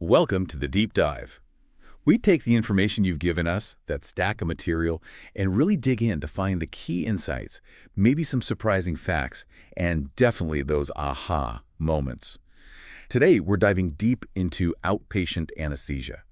Welcome to the Deep Dive. We take the information you've given us, that stack of material, and really dig in to find the key insights, maybe some surprising facts, and definitely those aha moments. Today, we're diving deep into outpatient anesthesia,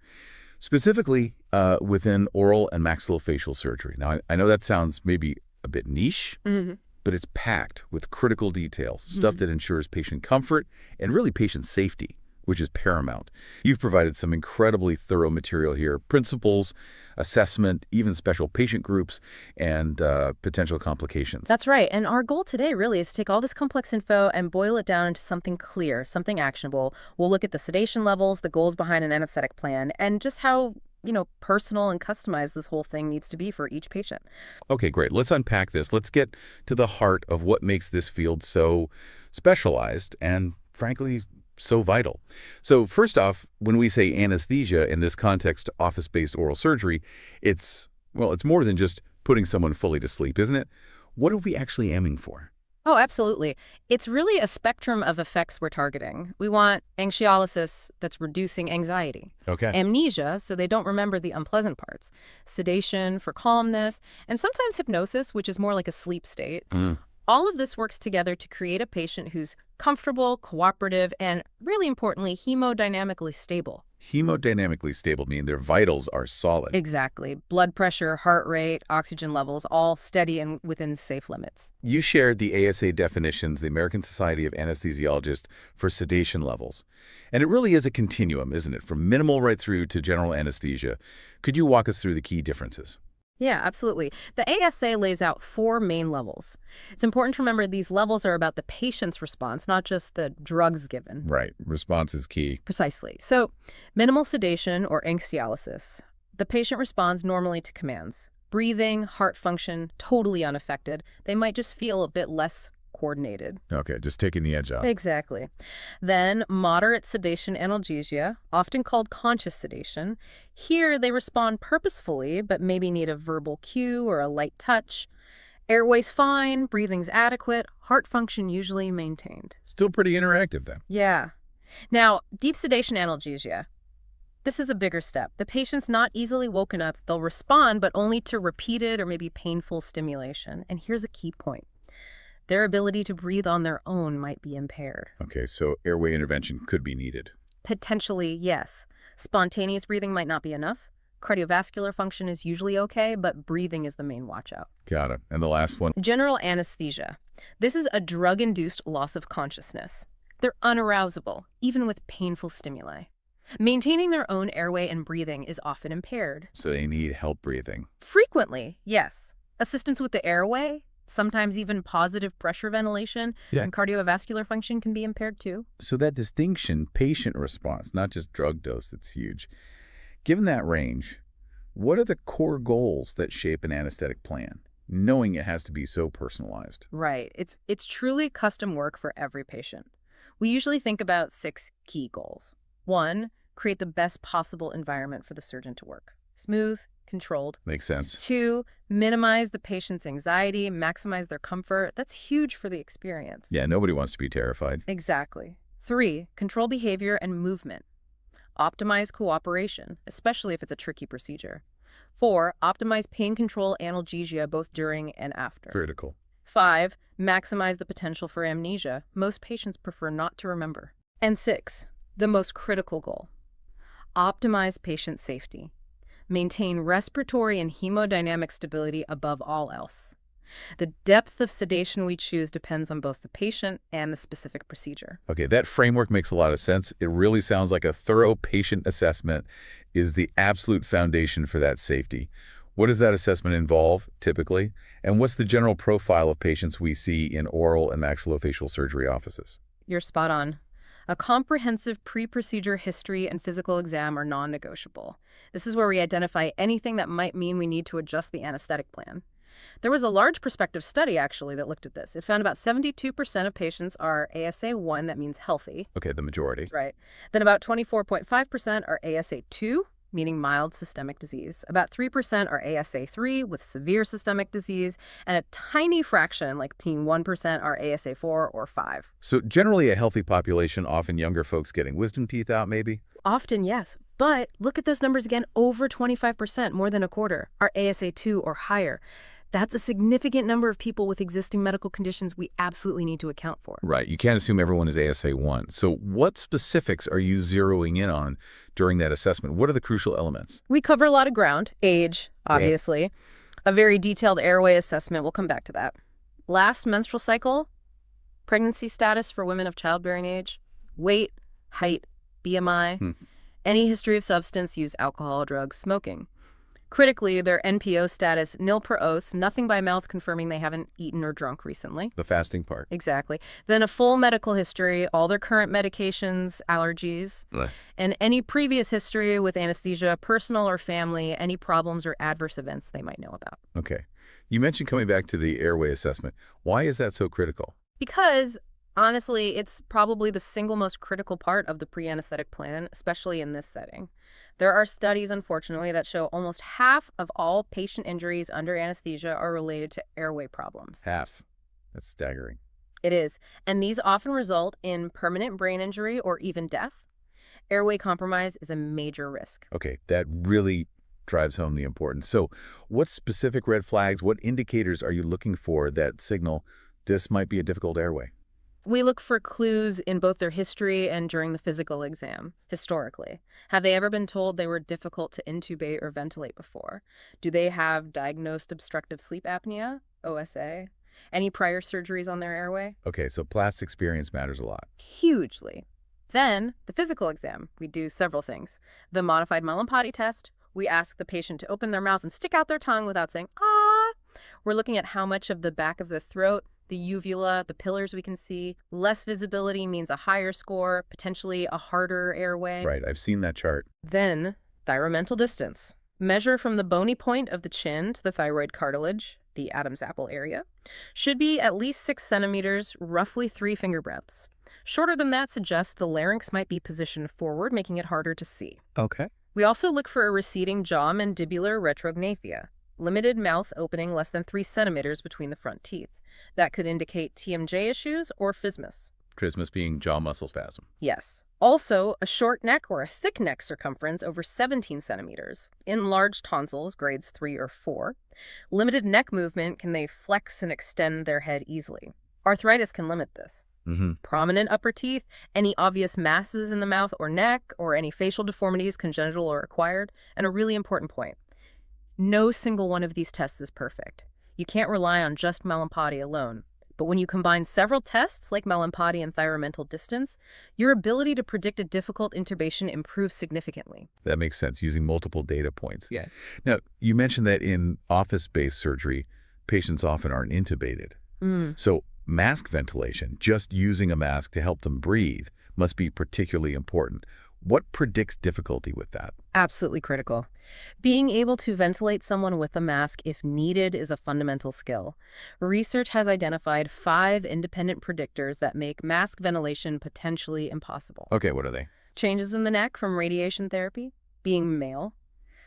specifically within oral and maxillofacial surgery. Now, I know that sounds maybe a bit niche, but it's packed with critical details, stuff that ensures patient comfort and really patient safety, which is paramount. You've provided some incredibly thorough material here, principles, assessment, even special patient groups, and potential complications. That's right. And our goal today really is to take all this complex info and boil it down into something clear, something actionable. We'll look at the sedation levels, the goals behind an anesthetic plan, and just how personal and customized this whole thing needs to be for each patient. Okay, great. Let's unpack this. Let's get to the heart of what makes this field so specialized and, frankly, so vital. So first off, when we say anesthesia in this context, office-based oral surgery, it's more than just putting someone fully to sleep, isn't it? What are we actually aiming for? Oh, absolutely. It's really a spectrum of effects we're targeting. We want anxiolysis that's reducing anxiety. Okay. Amnesia, so they don't remember the unpleasant parts. Sedation for calmness, and sometimes hypnosis, which is more like a sleep state. All of this works together to create a patient who's comfortable, cooperative, and really importantly, hemodynamically stable. Hemodynamically stable mean their vitals are solid. Exactly. Blood pressure, heart rate, oxygen levels, all steady and within safe limits. You shared the ASA definitions, the American Society of Anesthesiologists, for sedation levels. And it really is a continuum, isn't it? From minimal right through to general anesthesia. Could you walk us through the key differences? Yeah, absolutely. The ASA lays out 4 main levels. It's important to remember these levels are about the patient's response, not just the drugs given. Right. Response is key. Precisely. So, minimal sedation or anxiolysis. The patient responds normally to commands. Breathing, heart function, totally unaffected. They might just feel a bit less coordinated. Okay, just taking the edge off. Exactly. Then moderate sedation analgesia, often called conscious sedation. Here they respond purposefully, but maybe need a verbal cue or a light touch. Airway's fine, breathing's adequate, heart function usually maintained. Still pretty interactive then. Yeah. Now, deep sedation analgesia. This is a bigger step. The patient's not easily woken up. They'll respond, but only to repeated or maybe painful stimulation. And here's a key point. Their ability to breathe on their own might be impaired. Okay, so airway intervention could be needed. Potentially, yes. Spontaneous breathing might not be enough. Cardiovascular function is usually okay, but breathing is the main watch-out. Got it. And the last one? General anesthesia. This is a drug-induced loss of consciousness. They're unarousable, even with painful stimuli. Maintaining their own airway and breathing is often impaired. So they need help breathing. Frequently, yes. Assistance with the airway, sometimes even positive pressure ventilation, and cardiovascular function can be impaired too. So that distinction, patient response, not just drug dose, that's huge. Given that range, what are the core goals that shape an anesthetic plan, knowing it has to be so personalized? Right. It's truly custom work for every patient. We usually think about 6 key goals. 1, create the best possible environment for the surgeon to work. Smooth, controlled. Makes sense. 2, minimize the patient's anxiety, maximize their comfort. That's huge for the experience. Yeah, nobody wants to be terrified. Exactly. 3, control behavior and movement. Optimize cooperation, especially if it's a tricky procedure. 4, optimize pain control analgesia both during and after. Critical. 5, maximize the potential for amnesia. Most patients prefer not to remember. And 6, the most critical goal. Optimize patient safety. Maintain respiratory and hemodynamic stability above all else. The depth of sedation we choose depends on both the patient and the specific procedure. Okay, that framework makes a lot of sense. It really sounds like a thorough patient assessment is the absolute foundation for that safety. What does that assessment involve, typically? And what's the general profile of patients we see in oral and maxillofacial surgery offices? You're spot on. A comprehensive pre-procedure history and physical exam are non-negotiable. This is where we identify anything that might mean we need to adjust the anesthetic plan. There was a large prospective study, actually, that looked at this. It found about 72% of patients are ASA1, that means healthy. Okay, the majority. Right. Then about 24.5% are ASA2, meaning mild systemic disease. About 3% are ASA3 with severe systemic disease, and a tiny fraction, like 1%, are ASA4 or 5. So generally a healthy population, often younger folks getting wisdom teeth out maybe? Often, yes. But look at those numbers again. Over 25%, more than a quarter, are ASA2 or higher. That's a significant number of people with existing medical conditions we absolutely need to account for. Right. You can't assume everyone is ASA1. So what specifics are you zeroing in on during that assessment? What are the crucial elements? We cover a lot of ground. Age, obviously. A very detailed airway assessment. We'll come back to that. Last menstrual cycle, pregnancy status for women of childbearing age, weight, height, BMI, any history of substance use, alcohol, drugs, smoking. Critically, their NPO status, nil per os, nothing by mouth confirming they haven't eaten or drunk recently. The fasting part. Exactly. Then a full medical history, all their current medications, allergies, and any previous history with anesthesia, personal or family, any problems or adverse events they might know about. Okay. You mentioned coming back to the airway assessment. Why is that so critical? Because honestly, it's probably the single most critical part of the pre-anesthetic plan, especially in this setting. There are studies, unfortunately, that show almost half of all patient injuries under anesthesia are related to airway problems. Half. That's staggering. It is. And these often result in permanent brain injury or even death. Airway compromise is a major risk. Okay, that really drives home the importance. So what specific red flags, what indicators are you looking for that signal this might be a difficult airway? We look for clues in both their history and during the physical exam, historically. Have they ever been told they were difficult to intubate or ventilate before? Do they have diagnosed obstructive sleep apnea, OSA? Any prior surgeries on their airway? Okay, so past experience matters a lot. Hugely. Then, the physical exam. We do several things. The modified Mallampati test. We ask the patient to open their mouth and stick out their tongue without saying, ah. We're looking at how much of the back of the throat, the uvula, the pillars we can see. Less visibility means a higher score, potentially a harder airway. Right, I've seen that chart. Then, thyromental distance. Measure from the bony point of the chin to the thyroid cartilage, the Adam's apple area. Should be at least 6 centimeters, roughly 3 finger breadths. Shorter than that suggests the larynx might be positioned forward, making it harder to see. Okay. We also look for a receding jaw mandibular retrognathia, limited mouth opening less than 3 centimeters between the front teeth. That could indicate TMJ issues or phismus. Trismus being jaw muscle spasm. Yes. Also, a short neck or a thick neck circumference over 17 centimeters. Enlarged tonsils, grades 3 or 4. Limited neck movement, can they flex and extend their head easily? Arthritis can limit this. Prominent upper teeth, any obvious masses in the mouth or neck, or any facial deformities, congenital or acquired. And a really important point. No single one of these tests is perfect. You can't rely on just Mallampati alone. But when you combine several tests, like Mallampati and thyromental distance, your ability to predict a difficult intubation improves significantly. That makes sense, using multiple data points. Yeah. Now, you mentioned that in office-based surgery, patients often aren't intubated. So mask ventilation, just using a mask to help them breathe, must be particularly important. What predicts difficulty with that? Absolutely critical. Being able to ventilate someone with a mask if needed is a fundamental skill. Research has identified 5 independent predictors that make mask ventilation potentially impossible. Okay, what are they? Changes in the neck from radiation therapy, being male,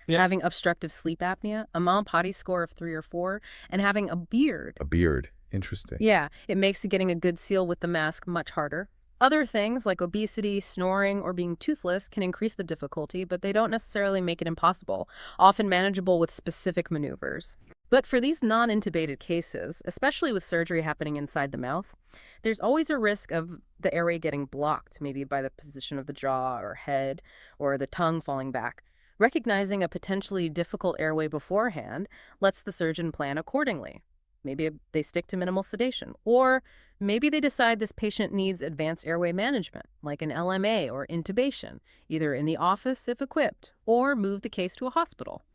having obstructive sleep apnea, a Mallampati score of 3 or 4, and having a beard. A beard. Interesting. Yeah, it makes getting a good seal with the mask much harder. Other things like obesity, snoring, or being toothless can increase the difficulty, but they don't necessarily make it impossible, often manageable with specific maneuvers. But for these non-intubated cases, especially with surgery happening inside the mouth, there's always a risk of the airway getting blocked, maybe by the position of the jaw or head, or the tongue falling back. Recognizing a potentially difficult airway beforehand lets the surgeon plan accordingly. Maybe they stick to minimal sedation, or maybe they decide this patient needs advanced airway management, like an LMA or intubation, either in the office if equipped, or move the case to a hospital.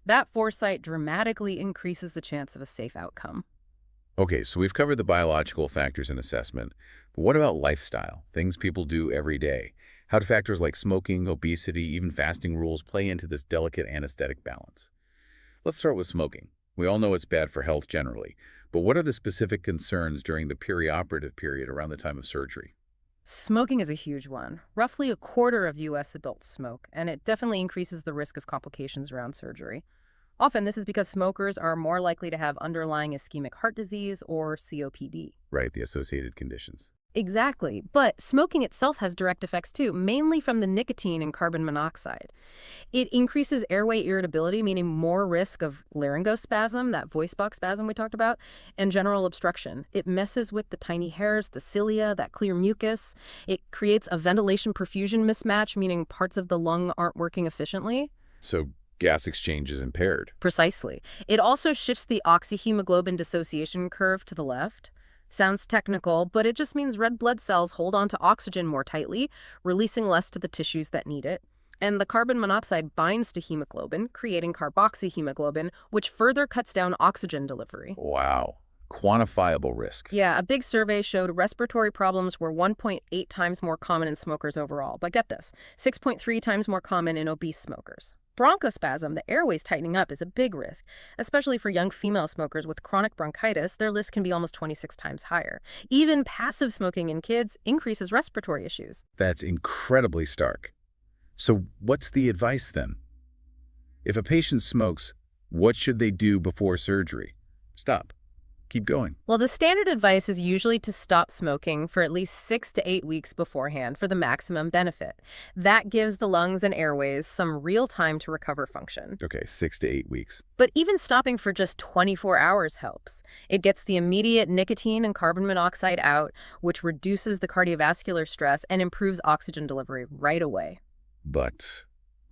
That foresight dramatically increases the chance of a safe outcome. Okay, so we've covered the biological factors in assessment, but what about lifestyle, things people do every day? How do factors like smoking, obesity, even fasting rules play into this delicate anesthetic balance? Let's start with smoking. We all know it's bad for health generally, but what are the specific concerns during the perioperative period around the time of surgery? Smoking is a huge one. Roughly a quarter of U.S. adults smoke, and it definitely increases the risk of complications around surgery. Often, this is because smokers are more likely to have underlying ischemic heart disease or COPD. Right, the associated conditions. Exactly, but smoking itself has direct effects too, mainly from the nicotine and carbon monoxide. It increases airway irritability, meaning more risk of laryngospasm, that voice box spasm we talked about, and general obstruction. It messes with the tiny hairs, the cilia, that clear mucus. It creates a ventilation perfusion mismatch, meaning parts of the lung aren't working efficiently. So gas exchange is impaired. Precisely. It also shifts the oxyhemoglobin dissociation curve to the left. Sounds technical, but it just means red blood cells hold on to oxygen more tightly, releasing less to the tissues that need it. And the carbon monoxide binds to hemoglobin, creating carboxyhemoglobin, which further cuts down oxygen delivery. Wow. Quantifiable risk. Yeah, a big survey showed respiratory problems were 1.8 times more common in smokers overall. But get this, 6.3 times more common in obese smokers. Bronchospasm, the airways tightening up, is a big risk. Especially for young female smokers with chronic bronchitis, their risk can be almost 26 times higher. Even passive smoking in kids increases respiratory issues. That's incredibly stark. So what's the advice then? If a patient smokes, what should they do before surgery? Stop. Keep going. Well, the standard advice is usually to stop smoking for at least 6 to 8 weeks beforehand for the maximum benefit. That gives the lungs and airways some real time to recover function. Okay, 6 to 8 weeks. But even stopping for just 24 hours helps. It gets the immediate nicotine and carbon monoxide out, which reduces the cardiovascular stress and improves oxygen delivery right away. But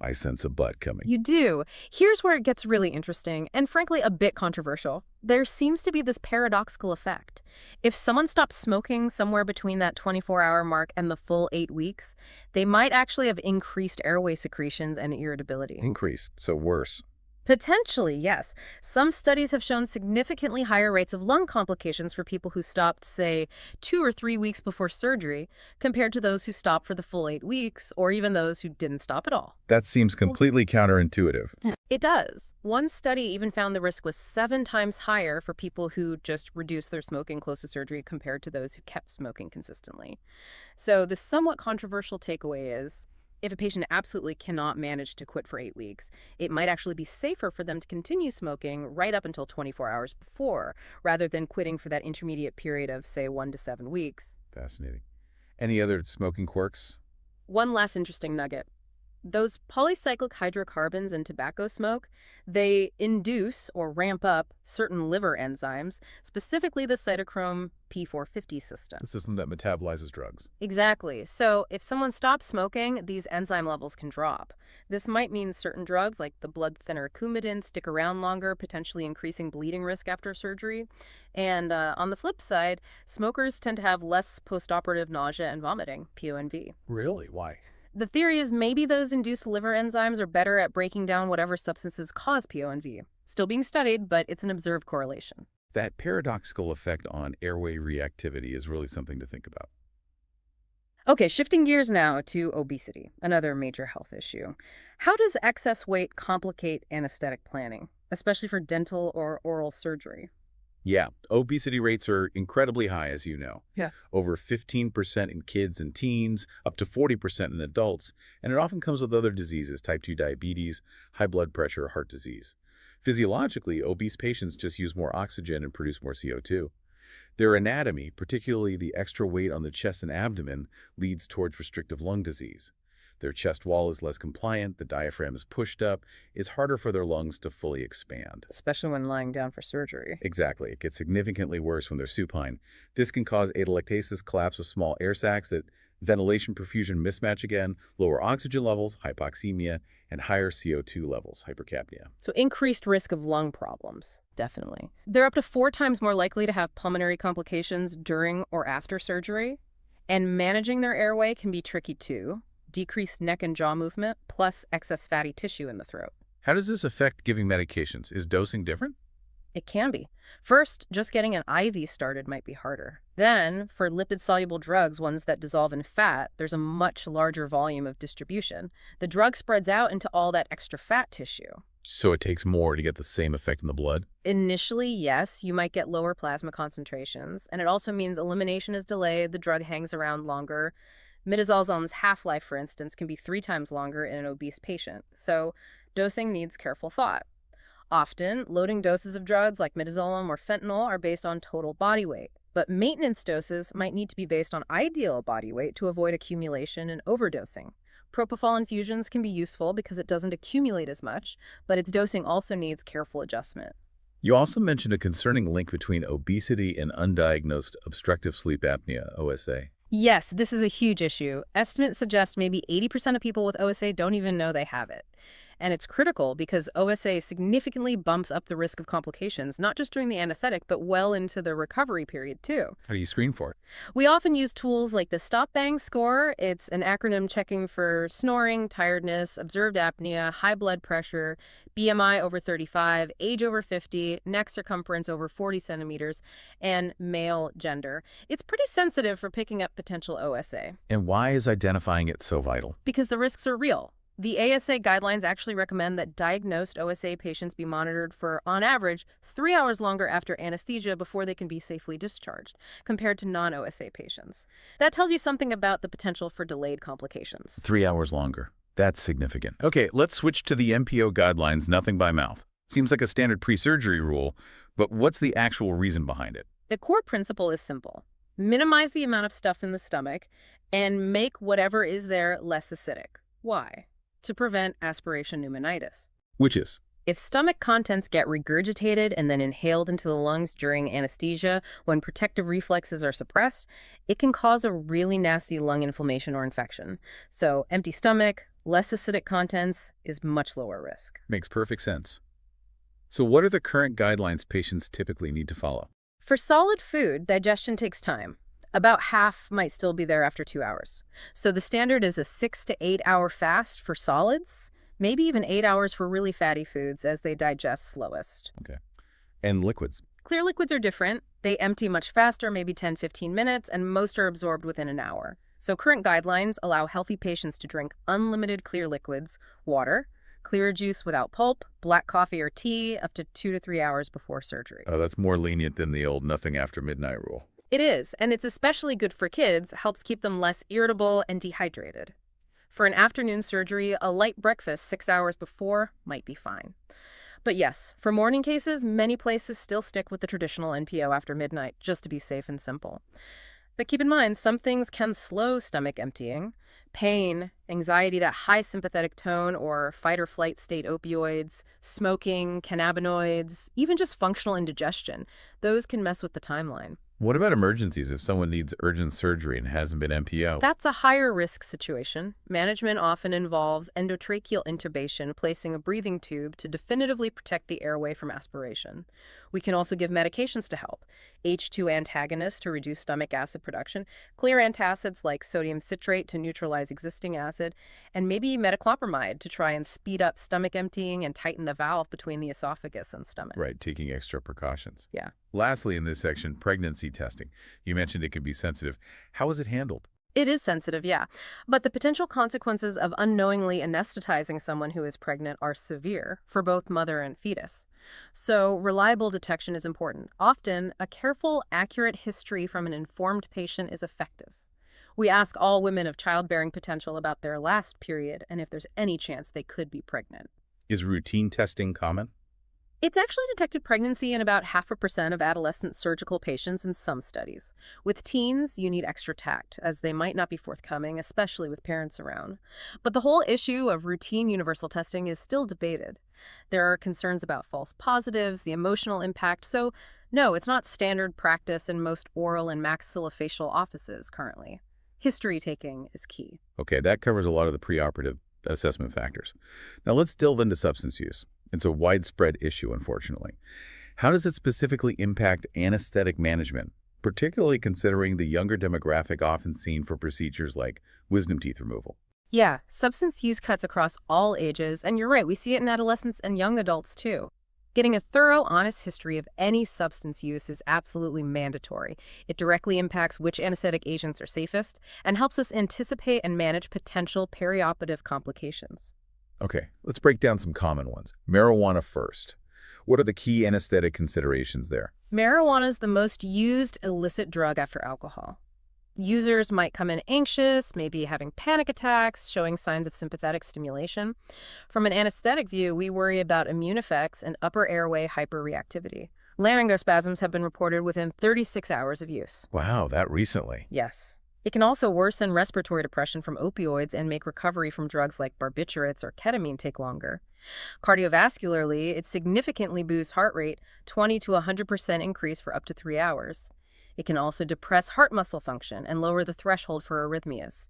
I sense a but coming. You do. Here's where it gets really interesting and frankly a bit controversial. There seems to be this paradoxical effect. If someone stops smoking somewhere between that 24-hour mark and the full 8 weeks, they might actually have increased airway secretions and irritability. Increased, so worse. Potentially, yes. Some studies have shown significantly higher rates of lung complications for people who stopped, say, 2 or 3 weeks before surgery, compared to those who stopped for the full 8 weeks, or even those who didn't stop at all. That seems completely counterintuitive. It does. One study even found the risk was 7 times higher for people who just reduced their smoking close to surgery compared to those who kept smoking consistently. So the somewhat controversial takeaway is, if a patient absolutely cannot manage to quit for 8 weeks, it might actually be safer for them to continue smoking right up until 24 hours before, rather than quitting for that intermediate period of, say, 1 to 7 weeks. Fascinating. Any other smoking quirks? One last interesting nugget. Those polycyclic hydrocarbons in tobacco smoke, they induce or ramp up certain liver enzymes, specifically the cytochrome P450 system. The system that metabolizes drugs. Exactly. So if someone stops smoking, these enzyme levels can drop. This might mean certain drugs like the blood thinner Coumadin stick around longer, potentially increasing bleeding risk after surgery. And on the flip side, smokers tend to have less postoperative nausea and vomiting, PONV. Really? Why? The theory is maybe those induced liver enzymes are better at breaking down whatever substances cause PONV. Still being studied, but it's an observed correlation. That paradoxical effect on airway reactivity is really something to think about. Okay, shifting gears now to obesity, another major health issue. How does excess weight complicate anesthetic planning, especially for dental or oral surgery? Yeah, obesity rates are incredibly high, as you know. Yeah. Over 15% in kids and teens, up to 40% in adults, and it often comes with other diseases, type 2 diabetes, high blood pressure, heart disease. Physiologically, obese patients just use more oxygen and produce more CO2. Their anatomy, particularly the extra weight on the chest and abdomen, leads towards restrictive lung disease. Their chest wall is less compliant, the diaphragm is pushed up, it's harder for their lungs to fully expand. Especially when lying down for surgery. Exactly. It gets significantly worse when they're supine. This can cause atelectasis, collapse of small air sacs, that ventilation perfusion mismatch again, lower oxygen levels, hypoxemia, and higher CO2 levels, hypercapnia. So increased risk of lung problems, definitely. They're up to 4 times more likely to have pulmonary complications during or after surgery. And managing their airway can be tricky too. Decreased neck and jaw movement, plus excess fatty tissue in the throat. How does this affect giving medications? Is dosing different? It can be. First, just getting an IV started might be harder. Then, for lipid-soluble drugs, ones that dissolve in fat, there's a much larger volume of distribution. The drug spreads out into all that extra fat tissue. So it takes more to get the same effect in the blood? Initially, yes, you might get lower plasma concentrations, and it also means elimination is delayed, the drug hangs around longer. Midazolam's half-life, for instance, can be 3 times longer in an obese patient, so dosing needs careful thought. Often, loading doses of drugs like midazolam or fentanyl are based on total body weight, but maintenance doses might need to be based on ideal body weight to avoid accumulation and overdosing. Propofol infusions can be useful because it doesn't accumulate as much, but its dosing also needs careful adjustment. You also mentioned a concerning link between obesity and undiagnosed obstructive sleep apnea, OSA. Yes, this is a huge issue. Estimates suggest maybe 80% of people with OSA don't even know they have it. And it's critical because OSA significantly bumps up the risk of complications, not just during the anesthetic, but well into the recovery period, too. How do you screen for it? We often use tools like the Stop Bang score. It's an acronym checking for snoring, tiredness, observed apnea, high blood pressure, BMI over 35, age over 50, neck circumference over 40 centimeters, and male gender. It's pretty sensitive for picking up potential OSA. And why is identifying it so vital? Because the risks are real. The ASA guidelines actually recommend that diagnosed OSA patients be monitored for, on average, 3 hours longer after anesthesia before they can be safely discharged, compared to non-OSA patients. That tells you something about the potential for delayed complications. 3 hours longer. That's significant. Okay, let's switch to the MPO guidelines, nothing by mouth. Seems like a standard pre-surgery rule, but what's the actual reason behind it? The core principle is simple. Minimize the amount of stuff in the stomach and make whatever is there less acidic. Why? To prevent aspiration pneumonitis. Which is? If stomach contents get regurgitated and then inhaled into the lungs during anesthesia when protective reflexes are suppressed, it can cause a really nasty lung inflammation or infection. So empty stomach, less acidic contents is much lower risk. Makes perfect sense. So what are the current guidelines patients typically need to follow? For solid food, digestion takes time. About half might still be there after 2 hours. So the standard is a 6 to 8 hour fast for solids, maybe even 8 hours for really fatty foods as they digest slowest. Okay. And liquids? Clear liquids are different. They empty much faster, maybe 10-15 minutes, and most are absorbed within an hour. So current guidelines allow healthy patients to drink unlimited clear liquids, water, clear juice without pulp, black coffee or tea up to 2 to 3 hours before surgery. Oh, that's more lenient than the old nothing after midnight rule. It is, and it's especially good for kids, helps keep them less irritable and dehydrated. For an afternoon surgery, a light breakfast 6 hours before might be fine. But yes, for morning cases, many places still stick with the traditional NPO after midnight, just to be safe and simple. But keep in mind, some things can slow stomach emptying. Pain, anxiety, that high sympathetic tone, or fight or flight state opioids, smoking, cannabinoids, even just functional indigestion, those can mess with the timeline. What about emergencies if someone needs urgent surgery and hasn't been MPO? That's a higher risk situation. Management often involves endotracheal intubation, placing a breathing tube to definitively protect the airway from aspiration. We can also give medications to help. H2 antagonists to reduce stomach acid production, clear antacids like sodium citrate to neutralize existing acid, and maybe metoclopramide to try and speed up stomach emptying and tighten the valve between the esophagus and stomach. Right, taking extra precautions. Yeah. Lastly, in this section, pregnancy testing. You mentioned it can be sensitive. How is it handled? It is sensitive, yeah. But the potential consequences of unknowingly anesthetizing someone who is pregnant are severe for both mother and fetus. So reliable detection is important. Often, a careful, accurate history from an informed patient is effective. We ask all women of childbearing potential about their last period and if there's any chance they could be pregnant. Is routine testing common? It's actually detected pregnancy in about 0.5% of adolescent surgical patients in some studies. With teens, you need extra tact, as they might not be forthcoming, especially with parents around. But the whole issue of routine universal testing is still debated. There are concerns about false positives, the emotional impact, so no, it's not standard practice in most oral and maxillofacial offices currently. History taking is key. Okay, that covers a lot of the preoperative assessment factors. Now let's delve into substance use. It's a widespread issue, unfortunately. How does it specifically impact anesthetic management, particularly considering the younger demographic often seen for procedures like wisdom teeth removal? Yeah, substance use cuts across all ages, and you're right, we see it in adolescents and young adults too. Getting a thorough, honest history of any substance use is absolutely mandatory. It directly impacts which anesthetic agents are safest and helps us anticipate and manage potential perioperative complications. Okay, let's break down some common ones. Marijuana first. What are the key anesthetic considerations there? Marijuana is the most used illicit drug after alcohol. Users might come in anxious, maybe having panic attacks, showing signs of sympathetic stimulation. From an anesthetic view, we worry about immune effects and upper airway hyperreactivity. Laryngospasms have been reported within 36 hours of use. Wow, that recently. Yes. It can also worsen respiratory depression from opioids and make recovery from drugs like barbiturates or ketamine take longer. Cardiovascularly, it significantly boosts heart rate, 20 to 100% increase for up to 3 hours. It can also depress heart muscle function and lower the threshold for arrhythmias.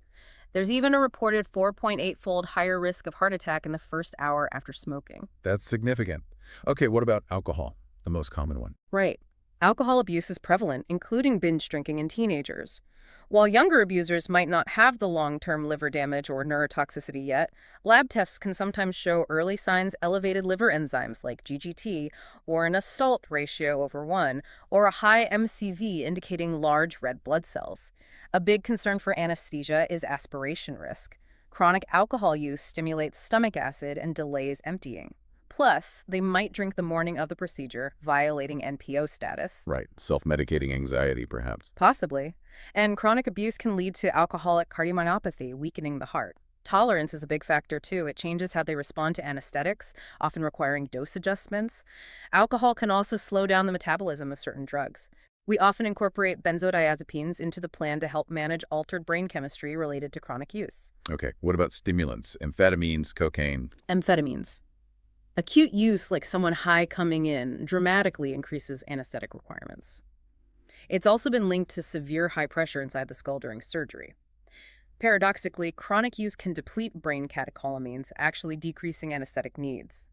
There's even a reported 4.8-fold higher risk of heart attack in the first hour after smoking. That's significant. Okay, what about alcohol, the most common one? Right. Alcohol abuse is prevalent, including binge drinking in teenagers. While younger abusers might not have the long-term liver damage or neurotoxicity yet, lab tests can sometimes show early signs elevated liver enzymes like GGT or an SALT ratio over 1 or a high MCV indicating large red blood cells. A big concern for anesthesia is aspiration risk. Chronic alcohol use stimulates stomach acid and delays emptying. Plus, they might drink the morning of the procedure, violating NPO status. Right, self-medicating anxiety, perhaps. Possibly. And chronic abuse can lead to alcoholic cardiomyopathy, weakening the heart. Tolerance is a big factor, too. It changes how they respond to anesthetics, often requiring dose adjustments. Alcohol can also slow down the metabolism of certain drugs. We often incorporate benzodiazepines into the plan to help manage altered brain chemistry related to chronic use. Okay, what about stimulants, amphetamines, cocaine? Amphetamines. Acute use, like someone high coming in, dramatically increases anesthetic requirements. It's also been linked to severe high pressure inside the skull during surgery. Paradoxically, chronic use can deplete brain catecholamines, actually decreasing anesthetic needs.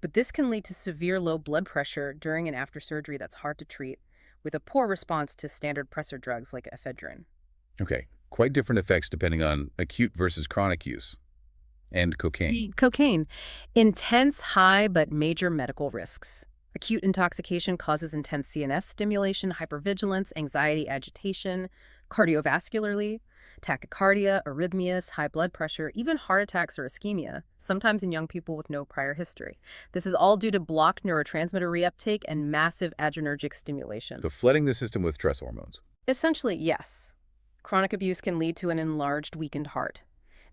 But this can lead to severe low blood pressure during and after surgery that's hard to treat, with a poor response to standard pressor drugs like ephedrine. Okay, quite different effects depending on acute versus chronic use. And cocaine. Cocaine. Intense, high, but major medical risks. Acute intoxication causes intense CNS stimulation, hypervigilance, anxiety, agitation, cardiovascularly, tachycardia, arrhythmias, high blood pressure, even heart attacks or ischemia, sometimes in young people with no prior history. This is all due to blocked neurotransmitter reuptake and massive adrenergic stimulation. So flooding the system with stress hormones. Essentially, yes. Chronic abuse can lead to an enlarged, weakened heart.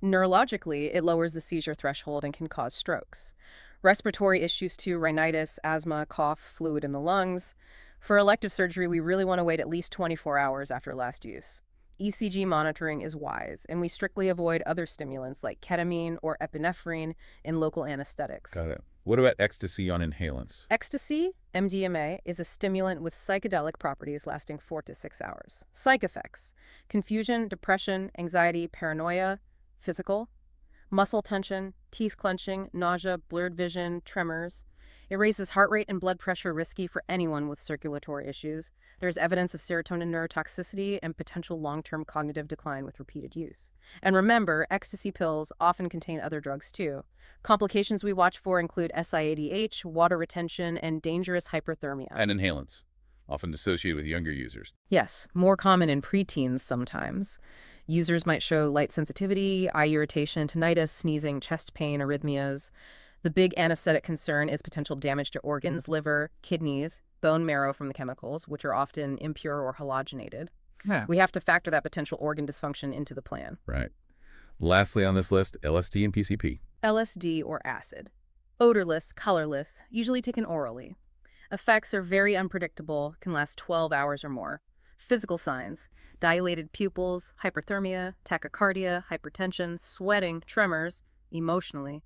Neurologically, it lowers the seizure threshold and can cause strokes. Respiratory issues too, rhinitis, asthma, cough, fluid in the lungs. For elective surgery, we really want to wait at least 24 hours after last use. ECG monitoring is wise, and we strictly avoid other stimulants like ketamine or epinephrine in local anesthetics. Got it. What about ecstasy on inhalants? Ecstasy, MDMA, is a stimulant with psychedelic properties lasting 4 to 6 hours. Psych effects: confusion, depression, anxiety, paranoia, physical, muscle tension, teeth clenching, nausea, blurred vision, tremors. It raises heart rate and blood pressure, risky for anyone with circulatory issues. There's evidence of serotonin neurotoxicity and potential long-term cognitive decline with repeated use. And remember, ecstasy pills often contain other drugs too. Complications we watch for include SIADH, water retention, and dangerous hyperthermia. And inhalants, often associated with younger users. Yes, more common in preteens sometimes. Users might show light sensitivity, eye irritation, tinnitus, sneezing, chest pain, arrhythmias. The big anesthetic concern is potential damage to organs, liver, kidneys, bone marrow from the chemicals, which are often impure or halogenated. Yeah. We have to factor that potential organ dysfunction into the plan. Right. Lastly on this list, LSD and PCP. LSD or acid. Odorless, colorless, usually taken orally. Effects are very unpredictable, can last 12 hours or more. Physical signs: dilated pupils, hyperthermia, tachycardia, hypertension, sweating, tremors, emotionally.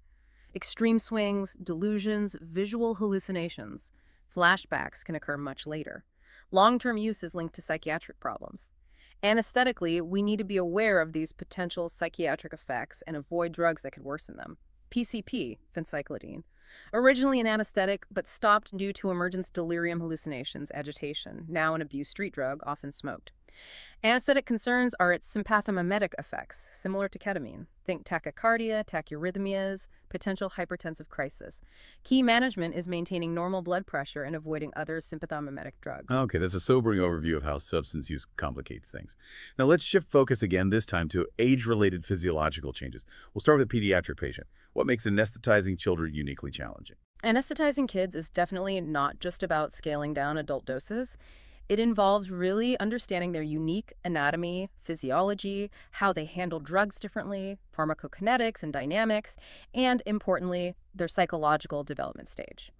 Extreme swings, delusions, visual hallucinations. Flashbacks can occur much later. Long-term use is linked to psychiatric problems. Anesthetically, we need to be aware of these potential psychiatric effects and avoid drugs that could worsen them. PCP, phencyclidine. Originally an anesthetic, but stopped due to emergence delirium hallucinations, agitation, now an abused street drug, often smoked. Anesthetic concerns are its sympathomimetic effects, similar to ketamine. Think tachycardia, tachyarrhythmias, potential hypertensive crisis. Key management is maintaining normal blood pressure and avoiding other sympathomimetic drugs. Okay, that's a sobering overview of how substance use complicates things. Now let's shift focus again, this time to age-related physiological changes. We'll start with a pediatric patient. What makes anesthetizing children uniquely challenging? Anesthetizing kids is definitely not just about scaling down adult doses. It involves really understanding their unique anatomy, physiology, how they handle drugs differently, pharmacokinetics and dynamics, and importantly, their psychological development stage.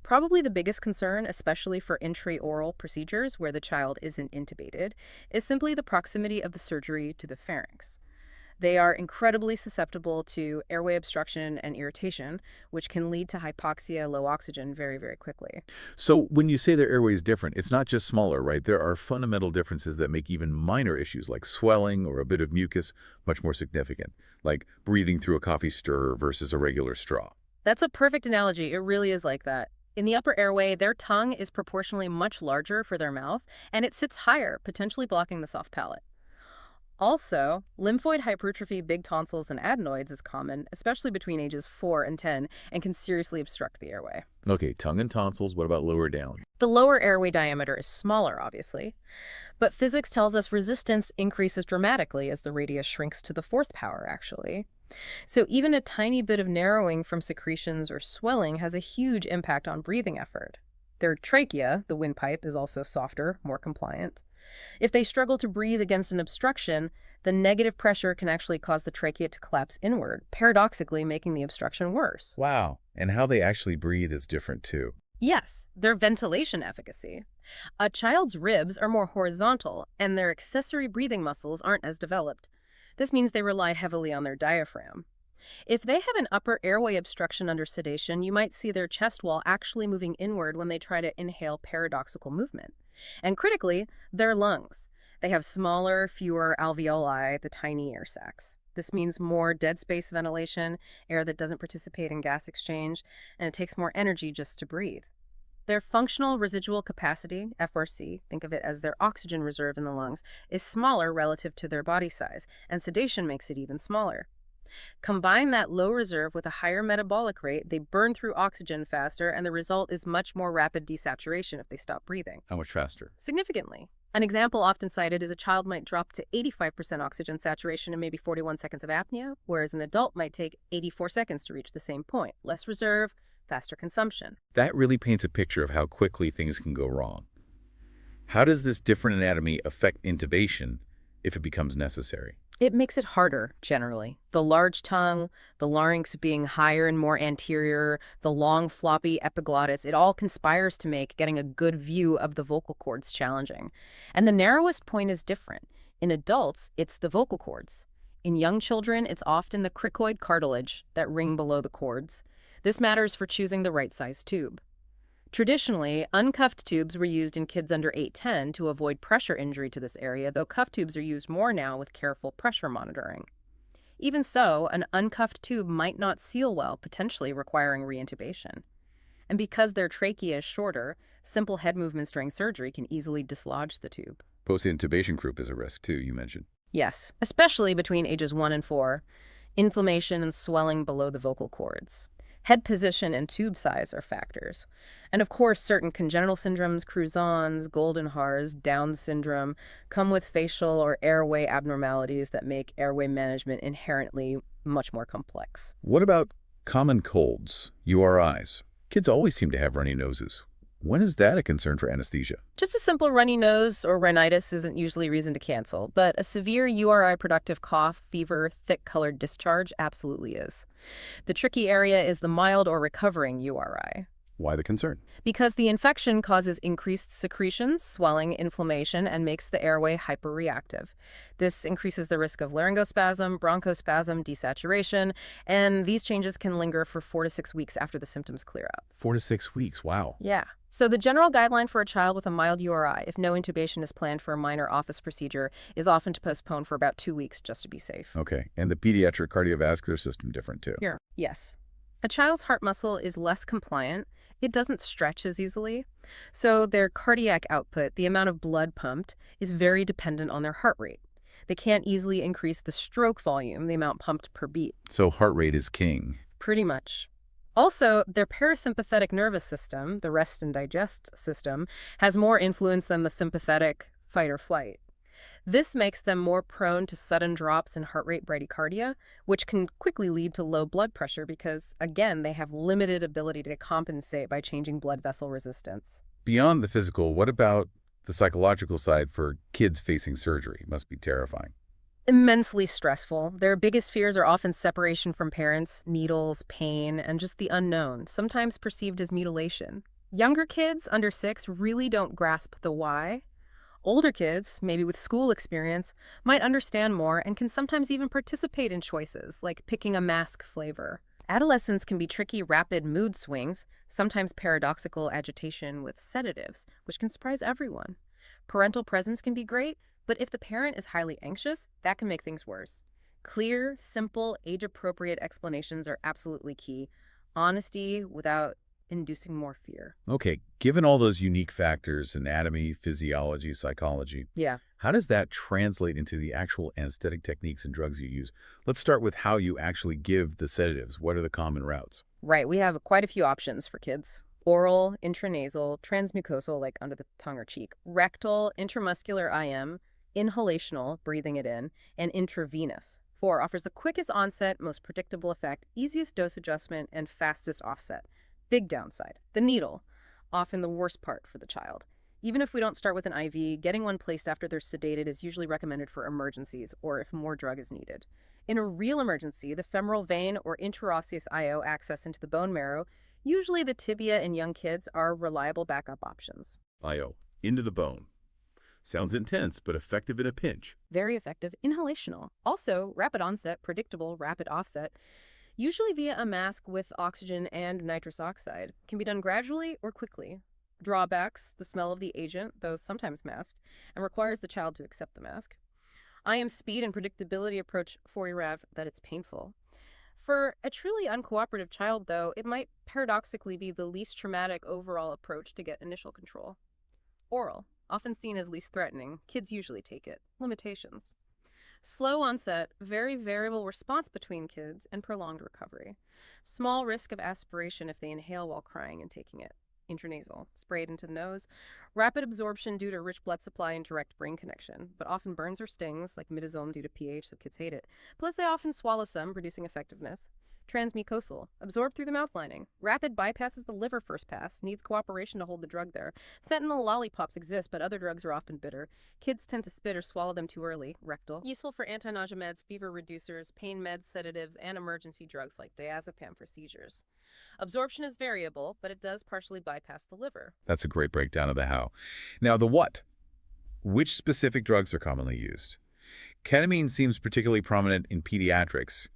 Probably the biggest concern, especially for intraoral procedures where the child isn't intubated, is simply the proximity of the surgery to the pharynx. They are incredibly susceptible to airway obstruction and irritation, which can lead to hypoxia, low oxygen very, very quickly. So when you say their airway is different, it's not just smaller, right? There are fundamental differences that make even minor issues like swelling or a bit of mucus much more significant, like breathing through a coffee stirrer versus a regular straw. That's a perfect analogy. It really is like that. In the upper airway, their tongue is proportionally much larger for their mouth, and it sits higher, potentially blocking the soft palate. Also, lymphoid hypertrophy, big tonsils, and adenoids is common, especially between ages 4 and 10, and can seriously obstruct the airway. Okay, tongue and tonsils, what about lower down? The lower airway diameter is smaller, obviously, but physics tells us resistance increases dramatically as the radius shrinks to the fourth power, actually. So even a tiny bit of narrowing from secretions or swelling has a huge impact on breathing effort. Their trachea, the windpipe, is also softer, more compliant. If they struggle to breathe against an obstruction, the negative pressure can actually cause the trachea to collapse inward, paradoxically making the obstruction worse. Wow, and how they actually breathe is different too. Yes, their ventilation efficacy. A child's ribs are more horizontal, and their accessory breathing muscles aren't as developed. This means they rely heavily on their diaphragm. If they have an upper airway obstruction under sedation, you might see their chest wall actually moving inward when they try to inhale paradoxical movement. And critically, their lungs. They have smaller, fewer alveoli, the tiny air sacs. This means more dead space ventilation, air that doesn't participate in gas exchange, and it takes more energy just to breathe. Their functional residual capacity, FRC, think of it as their oxygen reserve in the lungs, is smaller relative to their body size, and sedation makes it even smaller. Combine that low reserve with a higher metabolic rate, they burn through oxygen faster, and the result is much more rapid desaturation if they stop breathing. How much faster? Significantly. An example often cited is a child might drop to 85% oxygen saturation in maybe 41 seconds of apnea, whereas an adult might take 84 seconds to reach the same point. Less reserve, faster consumption. That really paints a picture of how quickly things can go wrong. How does this different anatomy affect intubation if it becomes necessary? It makes it harder, generally. The large tongue, the larynx being higher and more anterior, the long floppy epiglottis, it all conspires to make getting a good view of the vocal cords challenging. And the narrowest point is different. In adults, it's the vocal cords. In young children, it's often the cricoid cartilage, that ring below the cords. This matters for choosing the right size tube. Traditionally, uncuffed tubes were used in kids under 8-10 to avoid pressure injury to this area, though cuffed tubes are used more now with careful pressure monitoring. Even so, an uncuffed tube might not seal well, potentially requiring reintubation. And because their trachea is shorter, simple head movements during surgery can easily dislodge the tube. Post-intubation group is a risk too, you mentioned. Yes, especially between ages 1 and 4. Inflammation and swelling below the vocal cords. Head position and tube size are factors. And of course, certain congenital syndromes, Crouzons, Goldenhars, Down syndrome, come with facial or airway abnormalities that make airway management inherently much more complex. What about common colds, URIs? Kids always seem to have runny noses. When is that a concern for anesthesia? Just a simple runny nose or rhinitis isn't usually reason to cancel, but a severe URI-productive cough, fever, thick-colored discharge absolutely is. The tricky area is the mild or recovering URI. Why the concern? Because the infection causes increased secretions, swelling, inflammation, and makes the airway hyperreactive. This increases the risk of laryngospasm, bronchospasm, desaturation, and these changes can linger for 4 to 6 weeks after the symptoms clear up. 4 to 6 weeks, wow. Yeah. So the general guideline for a child with a mild URI, if no intubation is planned for a minor office procedure, is often to postpone for about 2 weeks just to be safe. Okay, and the pediatric cardiovascular system different too? Here. Yes. A child's heart muscle is less compliant, It doesn't stretch as easily. So their cardiac output, the amount of blood pumped, is very dependent on their heart rate. They can't easily increase the stroke volume, the amount pumped per beat. So heart rate is king. Pretty much. Also, their parasympathetic nervous system, the rest and digest system, has more influence than the sympathetic fight or flight. This makes them more prone to sudden drops in heart rate bradycardia, which can quickly lead to low blood pressure because, again, they have limited ability to compensate by changing blood vessel resistance. Beyond the physical, what about the psychological side for kids facing surgery? Must be terrifying. Immensely stressful. Their biggest fears are often separation from parents, needles, pain, and just the unknown, sometimes perceived as mutilation. Younger kids, under 6, really don't grasp the why. Older kids, maybe with school experience, might understand more and can sometimes even participate in choices, like picking a mask flavor. Adolescents can be tricky, rapid mood swings, sometimes paradoxical agitation with sedatives, which can surprise everyone. Parental presence can be great, but if the parent is highly anxious, that can make things worse. Clear, simple, age-appropriate explanations are absolutely key. Honesty without inducing more fear. Okay, given all those unique factors, anatomy, physiology, psychology, Yeah. how does that translate into the actual anesthetic techniques and drugs you use? Let's start with how you actually give the sedatives. What are the common routes? Right, we have quite a few options for kids. Oral, intranasal, transmucosal, like under the tongue or cheek, rectal, intramuscular IM, inhalational, breathing it in, and intravenous. 4 offers the quickest onset, most predictable effect, easiest dose adjustment, and fastest offset. Big downside, the needle, often the worst part for the child. Even if we don't start with an IV, getting one placed after they're sedated is usually recommended for emergencies or if more drug is needed. In a real emergency, the femoral vein or interosseous IO access into the bone marrow, usually the tibia in young kids, are reliable backup options. IO, into the bone. Sounds intense, but effective in a pinch. Very effective, inhalational. Also, rapid onset, predictable, rapid offset, usually via a mask with oxygen and nitrous oxide. Can be done gradually or quickly. Drawbacks, the smell of the agent, though sometimes masked, and requires the child to accept the mask. IM speed and predictability approach 40 rev that it's painful. For a truly uncooperative child, though, it might paradoxically be the least traumatic overall approach to get initial control. Oral, often seen as least threatening, kids usually take it. Limitations. Slow onset, very variable response between kids, and prolonged recovery. Small risk of aspiration if they inhale while crying and taking it. Intranasal, sprayed into the nose. Rapid absorption due to rich blood supply and direct brain connection, but often burns or stings, like midazole due to pH, so kids hate it. Plus, they often swallow some, reducing effectiveness. Transmucosal, absorbed through the mouth lining. Rapid bypasses the liver first pass, needs cooperation to hold the drug there. Fentanyl lollipops exist, but other drugs are often bitter. Kids tend to spit or swallow them too early. Rectal. Useful for anti-nausea meds, fever reducers, pain meds, sedatives, and emergency drugs like diazepam for seizures. Absorption is variable, but it does partially bypass the liver. That's a great breakdown of the how. Now, the what. Which specific drugs are commonly used? Ketamine seems particularly prominent in pediatrics.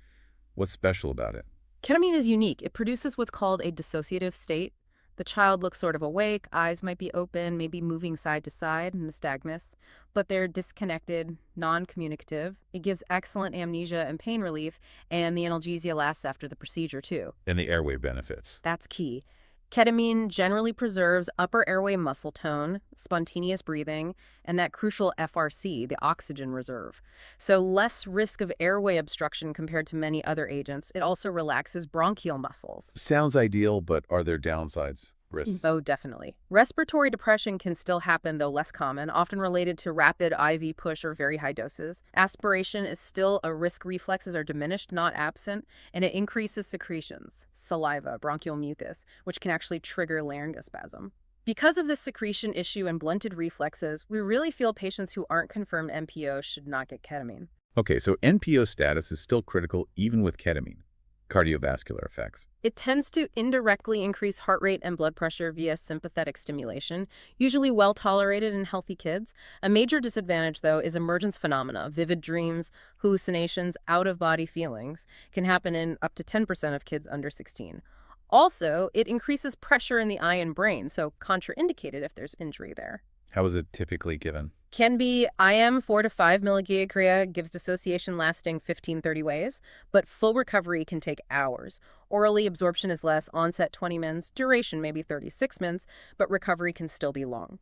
What's special about it? Ketamine is unique. It produces what's called a dissociative state. The child looks sort of awake, eyes might be open, maybe moving side to side, nystagmus, but they're disconnected, non-communicative. It gives excellent amnesia and pain relief, and the analgesia lasts after the procedure, too. And the airway benefits. That's key. Ketamine generally preserves upper airway muscle tone, spontaneous breathing, and that crucial FRC, the oxygen reserve. So less risk of airway obstruction compared to many other agents. It also relaxes bronchial muscles. Sounds ideal, but are there downsides? Risks? Oh, definitely. Respiratory depression can still happen, though less common, often related to rapid IV push or very high doses. Aspiration is still a risk. Reflexes are diminished, not absent, and it increases secretions, saliva, bronchial mucus, which can actually trigger laryngospasm. Because of this secretion issue and blunted reflexes, we really feel patients who aren't confirmed NPO should not get ketamine. Okay, so NPO status is still critical even with ketamine. Cardiovascular effects. It tends to indirectly increase heart rate and blood pressure via sympathetic stimulation, usually well tolerated in healthy kids. A major disadvantage, though, is emergence phenomena. Vivid dreams, hallucinations, out-of-body feelings can happen in up to 10% of kids under 16. Also, it increases pressure in the eye and brain, so contraindicated if there's injury there. How is it typically given? Can be IM 4 to 5 milligauria gives dissociation lasting 15-30 ways, but full recovery can take hours. Orally, absorption is less, onset 20 mins, duration maybe 36 mins, but recovery can still be long.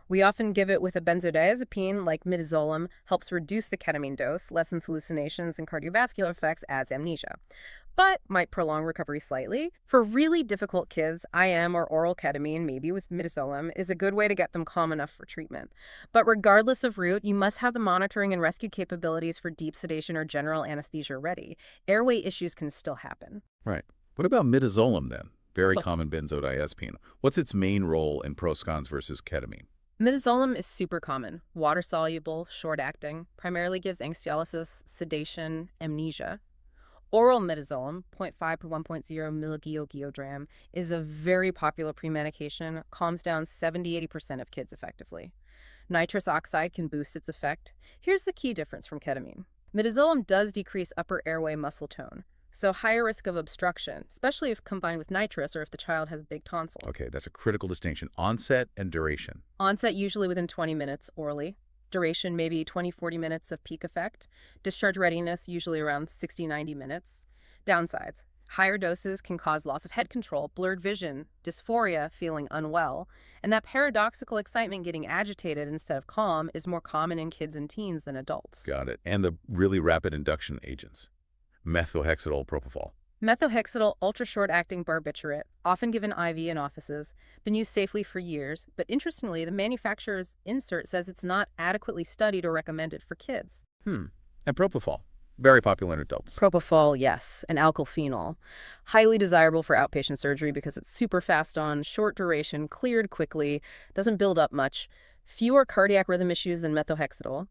We often give it with a benzodiazepine like midazolam, helps reduce the ketamine dose, lessens hallucinations and cardiovascular effects, adds amnesia, but might prolong recovery slightly. For really difficult kids, IM or oral ketamine, maybe with midazolam, is a good way to get them calm enough for treatment. But regardless of route, you must have the monitoring and rescue capabilities for deep sedation or general anesthesia ready. Airway issues can still happen. Right. What about midazolam then? Very common benzodiazepine. What's its main role in pros cons versus ketamine? Midazolam is super common, water-soluble, short-acting, primarily gives anxiolysis, sedation, amnesia. Oral midazolam, 0.5 to 1.0 milligauge, is a very popular pre-medication, calms down 70–80% of kids effectively. Nitrous oxide can boost its effect. Here's the key difference from ketamine. Midazolam does decrease upper airway muscle tone, so higher risk of obstruction, especially if combined with nitrous or if the child has big tonsil. Okay, that's a critical distinction. Onset and duration. Onset usually within 20 minutes orally. Duration maybe 20–40 minutes of peak effect. Discharge readiness usually around 60–90 minutes. Downsides. Higher doses can cause loss of head control, blurred vision, dysphoria, feeling unwell, and that paradoxical excitement getting agitated instead of calm is more common in kids and teens than adults. Got it. And the really rapid induction agents. Methotrexate, propofol. Methotrexate, ultra-short-acting barbiturate, often given IV in offices, been used safely for years, but interestingly, the manufacturer's insert says it's not adequately studied or recommended for kids. And propofol. Very popular in adults. Propofol, yes, and alkylphenol. Highly desirable for outpatient surgery because it's super fast on, short duration, cleared quickly, doesn't build up much, fewer cardiac rhythm issues than methotrexate.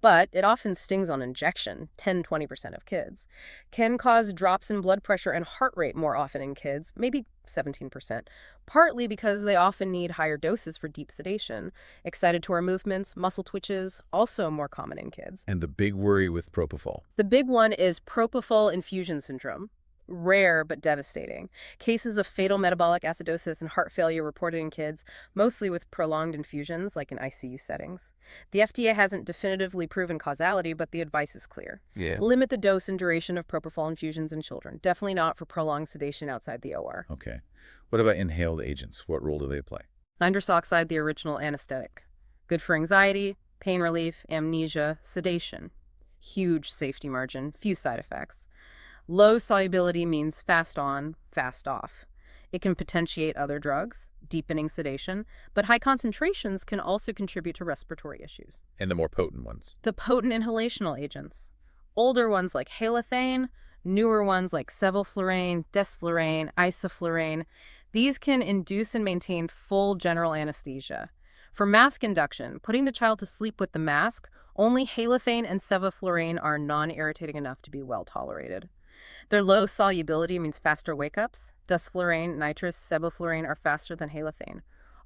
But it often stings on injection, 10–20% of kids. Can cause drops in blood pressure and heart rate more often in kids, maybe 17%, partly because they often need higher doses for deep sedation. Excitatory movements, muscle twitches, also more common in kids. And the big worry with propofol. The big one is propofol infusion syndrome. Rare but devastating. Cases of fatal metabolic acidosis and heart failure reported in kids, mostly with prolonged infusions, like in ICU settings. The FDA hasn't definitively proven causality, but the advice is clear. Limit the dose and duration of propofol infusions in children. Definitely not for prolonged sedation outside the OR. Okay. What about inhaled agents? What role do they play? Nitrous oxide, the original anesthetic. Good for anxiety, pain relief, amnesia, sedation. Huge safety margin, few side effects. Low solubility means fast on, fast off. It can potentiate other drugs, deepening sedation, but high concentrations can also contribute to respiratory issues. And the more potent ones? The potent inhalational agents. Older ones like halothane, newer ones like sevoflurane, desflurane, isoflurane. These can induce and maintain full general anesthesia. For mask induction, putting the child to sleep with the mask, only halothane and sevoflurane are non-irritating enough to be well tolerated. Their low solubility means faster wake-ups. Desflurane, nitrous, sevoflurane are faster than halothane.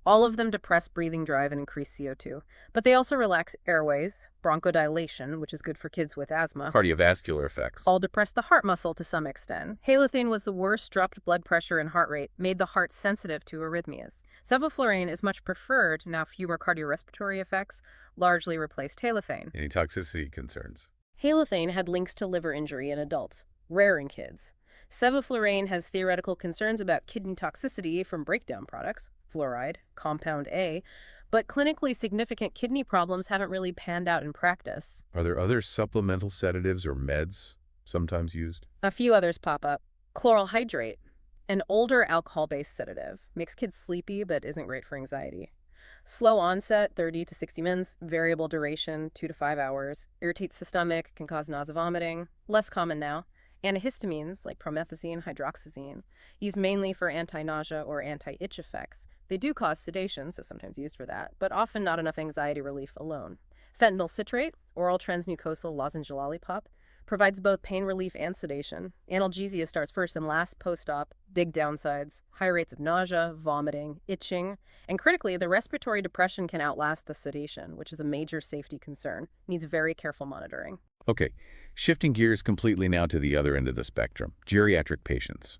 All of them depress breathing drive and increase CO2, but they also relax airways, bronchodilation, which is good for kids with asthma. Cardiovascular effects. All depress the heart muscle to some extent. Halothane was the worst, dropped blood pressure and heart rate, made the heart sensitive to arrhythmias. Sevoflurane is much preferred, now fewer cardiorespiratory effects, largely replaced halothane. Any toxicity concerns? Halothane had links to liver injury in adults, rare in kids. Sevoflurane has theoretical concerns about kidney toxicity from breakdown products, fluoride, compound A, but clinically significant kidney problems haven't really panned out in practice. Are there other supplemental sedatives or meds sometimes used? A few others pop up. Chloral hydrate, an older alcohol-based sedative, makes kids sleepy but isn't great for anxiety. Slow onset, 30 to 60 minutes, variable duration, 2 to 5 hours, irritates the stomach, can cause nausea vomiting, less common now. Antihistamines, like promethazine, hydroxyzine, used mainly for anti-nausea or anti-itch effects. They do cause sedation, so sometimes used for that, but often not enough anxiety relief alone. Fentanyl citrate, oral transmucosal lozenge lollipop, provides both pain relief and sedation. Analgesia starts first and last post-op, big downsides, high rates of nausea, vomiting, itching, and critically, the respiratory depression can outlast the sedation, which is a major safety concern. Needs very careful monitoring. Okay, shifting gears completely now to the other end of the spectrum, geriatric patients.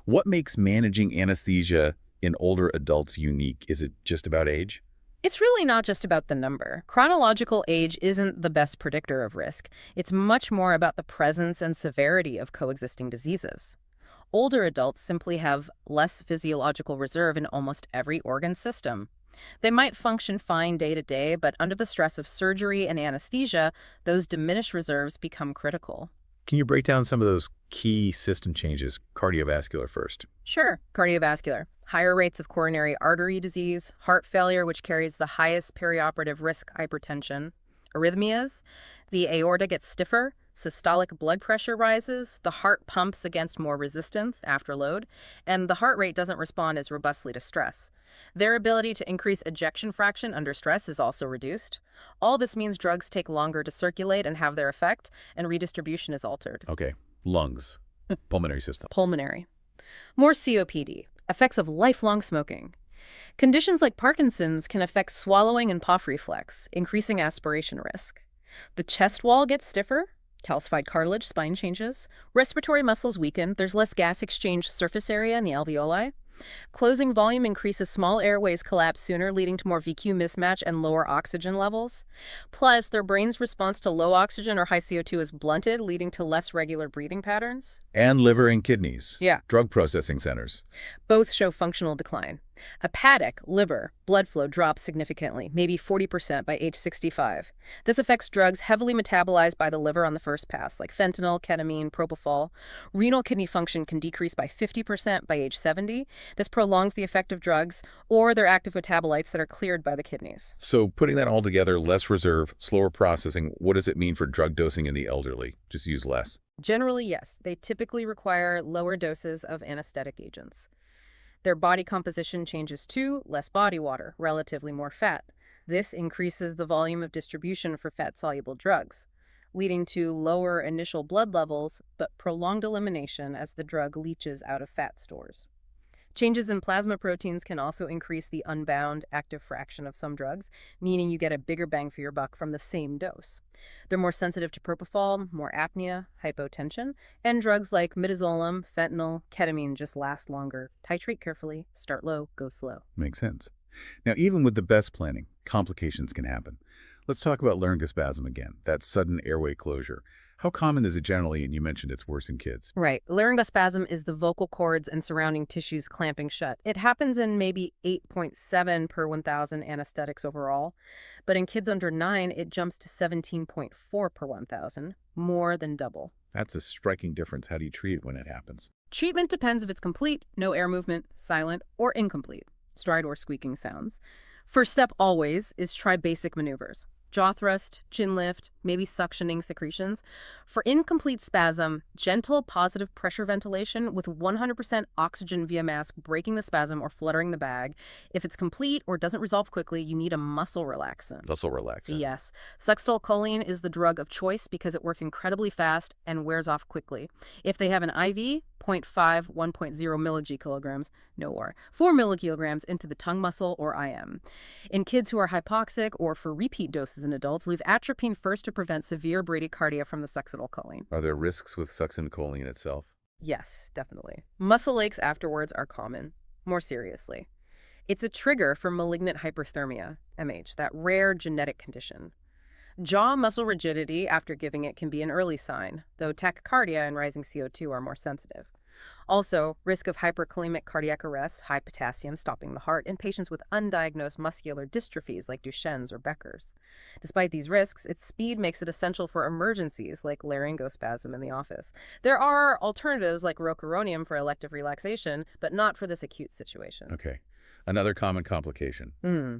What makes managing anesthesia in older adults unique? Is it just about age? It's really not just about the number. Chronological age isn't the best predictor of risk. It's much more about the presence and severity of coexisting diseases. Older adults simply have less physiological reserve in almost every organ system. They might function fine day to day, but under the stress of surgery and anesthesia, those diminished reserves become critical. Can you break down some of those key system changes, cardiovascular first? Sure, cardiovascular. Higher rates of coronary artery disease, heart failure, which carries the highest perioperative risk hypertension, arrhythmias, the aorta gets stiffer, systolic blood pressure rises, the heart pumps against more resistance after load, and the heart rate doesn't respond as robustly to stress. Their ability to increase ejection fraction under stress is also reduced. All this means drugs take longer to circulate and have their effect, and redistribution is altered. Okay, lungs, pulmonary system. Pulmonary. More COPD, effects of lifelong smoking. Conditions like Parkinson's can affect swallowing and puff reflex, increasing aspiration risk. The chest wall gets stiffer, calcified cartilage, spine changes, respiratory muscles weaken, there's less gas exchange surface area in the alveoli. Closing volume increases, small airways collapse sooner, leading to more VQ mismatch and lower oxygen levels. Plus, their brain's response to low oxygen or high CO2 is blunted, leading to less regular breathing patterns. And liver and kidneys. Yeah. Drug processing centers. Both show functional decline. Hepatic, liver, blood flow drops significantly, maybe 40% by age 65. This affects drugs heavily metabolized by the liver on the first pass, like fentanyl, ketamine, propofol. Renal kidney function can decrease by 50% by age 70. This prolongs the effect of drugs or their active metabolites that are cleared by the kidneys. So putting that all together, less reserve, slower processing, what does it mean for drug dosing in the elderly? Just use less. Generally, yes. They typically require lower doses of anesthetic agents. Their body composition changes too, less body water, relatively more fat. This increases the volume of distribution for fat-soluble drugs, leading to lower initial blood levels, but prolonged elimination as the drug leaches out of fat stores. Changes in plasma proteins can also increase the unbound active fraction of some drugs, meaning you get a bigger bang for your buck from the same dose. They're more sensitive to propofol, more apnea, hypotension, and drugs like midazolam, fentanyl, ketamine just last longer. Titrate carefully, start low, go slow. Makes sense. Now, even with the best planning, complications can happen. Let's talk about laryngospasm again, that sudden airway closure. How common is it generally? And you mentioned it's worse in kids. Right. Laryngospasm is the vocal cords and surrounding tissues clamping shut. It happens in maybe 8.7 per 1,000 anesthetics overall, but in kids under 9, it jumps to 17.4 per 1,000, more than double. That's a striking difference. How do you treat it when it happens? Treatment depends if it's complete, no air movement, silent, or incomplete, stride or squeaking sounds. First step always is try basic maneuvers. Jaw thrust, chin lift, maybe suctioning secretions. For incomplete spasm, gentle positive pressure ventilation with 100% oxygen via mask breaking the spasm or fluttering the bag. If it's complete or doesn't resolve quickly, you need a muscle relaxant. Muscle relaxant. Yes. Succinylcholine is the drug of choice because it works incredibly fast and wears off quickly. If they have an IV, 0.5, 1.0 milligilograms, no war, 4 milligilograms into the tongue muscle or IM. In kids who are hypoxic or for repeat doses in adults, leave atropine first to prevent severe bradycardia from the succinylcholine. Are there risks with succinylcholine itself? Yes, definitely. Muscle aches afterwards are common. More seriously, it's a trigger for malignant hyperthermia, MH, that rare genetic condition. Jaw muscle rigidity after giving it can be an early sign, though tachycardia and rising CO2 are more sensitive. Also, risk of hyperkalemic cardiac arrest, high potassium stopping the heart, in patients with undiagnosed muscular dystrophies like Duchenne's or Becker's. Despite these risks, its speed makes it essential for emergencies like laryngospasm in the office. There are alternatives like rocuronium for elective relaxation, but not for this acute situation. Okay. Another common complication.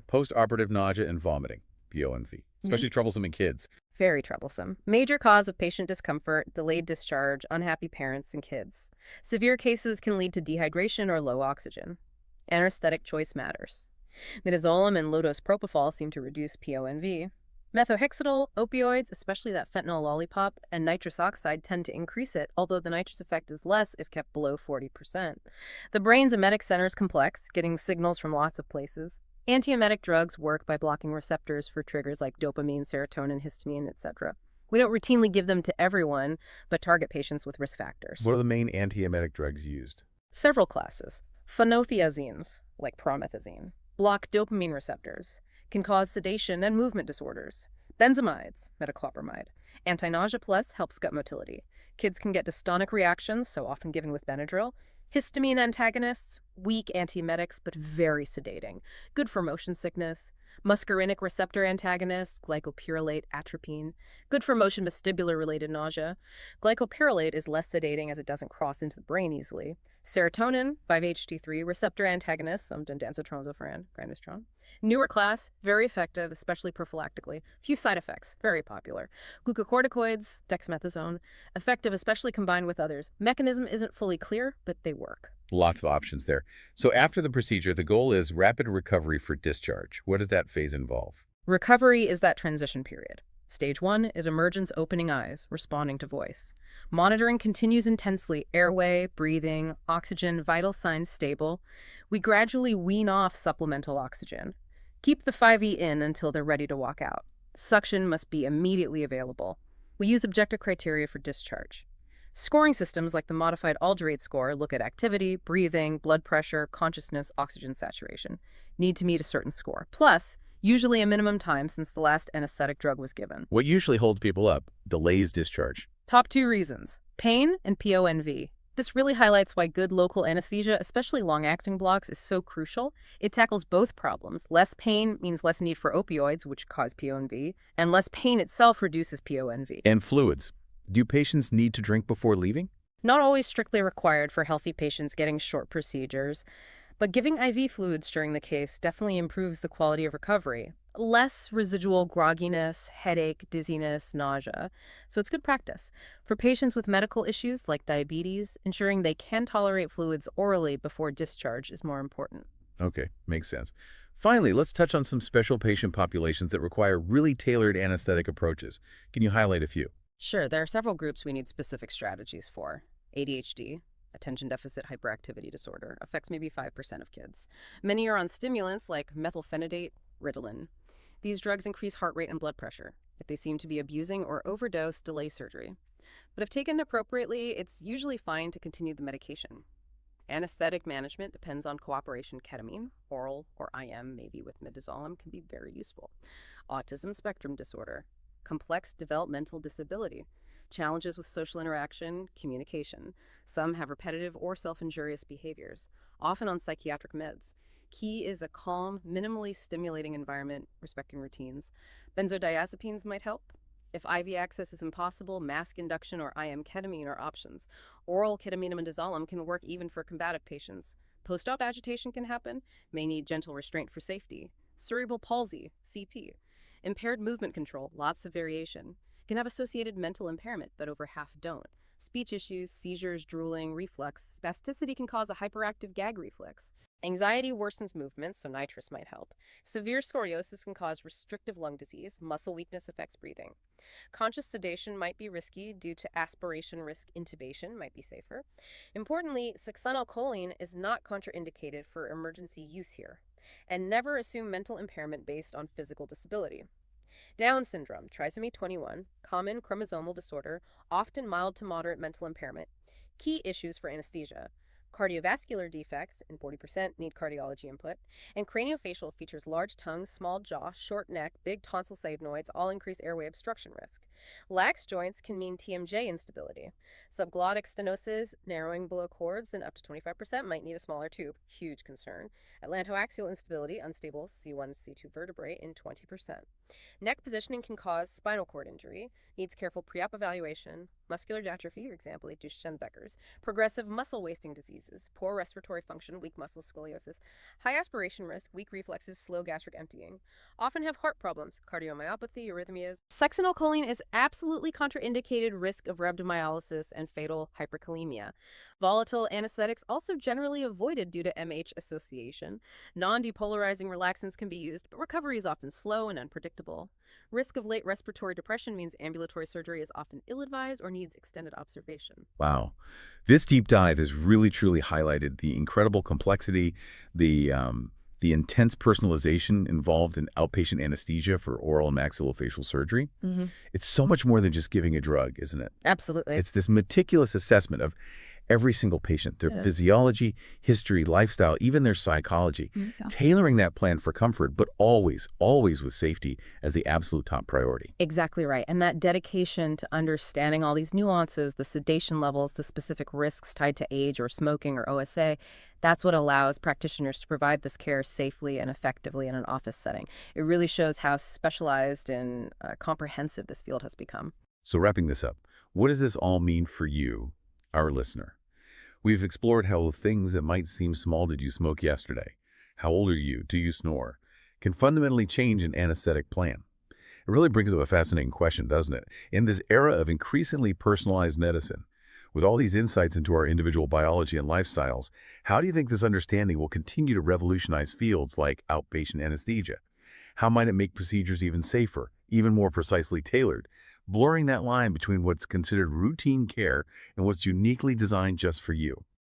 Post-operative nausea and vomiting, PONV, especially troublesome in kids. Very troublesome. Major cause of patient discomfort, delayed discharge, unhappy parents, and kids. Severe cases can lead to dehydration or low oxygen. Anesthetic choice matters. Midazolam and low-dose propofol seem to reduce PONV. Methotrexate, opioids, especially that fentanyl lollipop, and nitrous oxide tend to increase it, although the nitrous effect is less if kept below 40%. The brain's emetic center is complex, getting signals from lots of places. Antiemetic drugs work by blocking receptors for triggers like dopamine, serotonin, histamine, etc. We don't routinely give them to everyone, but target patients with risk factors. What are the main antiemetic drugs used? Several classes. Phenothiazines, like promethazine, block dopamine receptors. can cause sedation and movement disorders. Benzamides, metoclopramide. Anti-nausea plus helps gut motility. Kids can get dystonic reactions, so often given with Benadryl. Histamine antagonists, weak antiemetics but very sedating. Good for motion sickness. Muscarinic receptor antagonists, glycopyrrolate, atropine. Good for motion vestibular-related nausea. Glycopyrrolate is less sedating as it doesn't cross into the brain easily. Serotonin, 5-HT3, receptor antagonists, danazotran, grandistran. Newer class, very effective, especially prophylactically. Few side effects, very popular. Glucocorticoids, dexamethasone, effective especially combined with others. Mechanism isn't fully clear, but they work. Lots of options there. So after the procedure, the goal is rapid recovery for discharge. What does that phase involve? Recovery is that transition period. Stage 1 is emergence opening eyes, responding to voice. Monitoring continues intensely, airway, breathing, oxygen, vital signs stable. We gradually wean off supplemental oxygen. Keep the 5E in until they're ready to walk out. Suction must be immediately available. We use objective criteria for discharge. Scoring systems like the modified Alderate score look at activity, breathing, blood pressure, consciousness, oxygen saturation. Need to meet a certain score. Plus, usually a minimum time since the last anesthetic drug was given. What usually holds people up? Delays discharge. Top 2 reasons: pain and PONV. This really highlights why good local anesthesia, especially long-acting blocks, is so crucial. It tackles both problems. Less pain means less need for opioids, which cause PONV, and less pain itself reduces PONV. And fluids. Do patients need to drink before leaving? Not always strictly required for healthy patients getting short procedures, but giving IV fluids during the case definitely improves the quality of recovery. Less residual grogginess, headache, dizziness, nausea. So it's good practice. For patients with medical issues like diabetes, ensuring they can tolerate fluids orally before discharge is more important. Okay, makes sense. Finally, let's touch on some special patient populations that require really tailored anesthetic approaches. Can you highlight a few? Sure, there are several groups we need specific strategies for. ADHD, attention deficit hyperactivity disorder, affects maybe 5% of kids. Many are on stimulants like methylphenidate, Ritalin. These drugs increase heart rate and blood pressure. If they seem to be abusing or overdose, delay surgery. But if taken appropriately, it's usually fine to continue the medication. Anesthetic management depends on cooperation. Ketamine, oral or IM, maybe with midazolam, can be very useful. Autism spectrum disorder, complex developmental disability, challenges with social interaction, communication. Some have repetitive or self-injurious behaviors, often on psychiatric meds. Key is a calm, minimally stimulating environment, respecting routines. Benzodiazepines might help. If IV access is impossible, mask induction or IM ketamine are options. Oral ketamine and midazolam can work even for combative patients. Post-op agitation can happen, may need gentle restraint for safety. Cerebral palsy, CP. Impaired movement control, lots of variation. Can have associated mental impairment, but over half don't. Speech issues, seizures, drooling, reflux. Spasticity can cause a hyperactive gag reflex. Anxiety worsens movement, so nitrous might help. Severe scoliosis can cause restrictive lung disease. Muscle weakness affects breathing. Conscious sedation might be risky due to aspiration risk. Intubation might be safer. Importantly, succinylcholine is not contraindicated for emergency use here. And never assume mental impairment based on physical disability. Down syndrome, trisomy 21, common chromosomal disorder, often mild to moderate mental impairment. Key issues for anesthesia: cardiovascular defects, in 40% need cardiology input, and craniofacial features large tongue, small jaw, short neck, big tonsil synovials, all increase airway obstruction risk. Lax joints can mean TMJ instability. Subglottic stenosis, narrowing below cords, and up to 25% might need a smaller tube, huge concern. Atlantoaxial instability, unstable C1, C2 vertebrae in 20%. Neck positioning can cause spinal cord injury, needs careful pre-op evaluation. Muscular dystrophy, for example, Duchenne-Becker's. Progressive muscle wasting diseases, poor respiratory function, weak muscle scoliosis. High aspiration risk, weak reflexes, slow gastric emptying. Often have heart problems, cardiomyopathy, arrhythmias. Succinylcholine is absolutely contraindicated risk of rhabdomyolysis and fatal hyperkalemia. Volatile anesthetics also generally avoided due to MH association. Non-depolarizing relaxants can be used, but recovery is often slow and unpredictable. Risk of late respiratory depression means ambulatory surgery is often ill-advised or needs extended observation. Wow. This deep dive has really, truly highlighted the incredible complexity, the intense personalization involved in outpatient anesthesia for oral and maxillofacial surgery. It's so much more than just giving a drug, isn't it? Absolutely. It's this meticulous assessment of every single patient, their Yeah. physiology, history, lifestyle, even their psychology, Yeah. tailoring that plan for comfort, but always, always with safety as the absolute top priority. Exactly right. And that dedication to understanding all these nuances, the sedation levels, the specific risks tied to age or smoking or OSA, that's what allows practitioners to provide this care safely and effectively in an office setting. It really shows how specialized and comprehensive this field has become. So wrapping this up, what does this all mean for you, our listener? We've explored how things that might seem small, did you smoke yesterday? How old are you? Do you snore? Can fundamentally change an anesthetic plan. It really brings up a fascinating question, doesn't it? In this era of increasingly personalized medicine, with all these insights into our individual biology and lifestyles, how do you think this understanding will continue to revolutionize fields like outpatient anesthesia? How might it make procedures even safer, even more precisely tailored, blurring that line between what's considered routine care and what's uniquely designed just for you?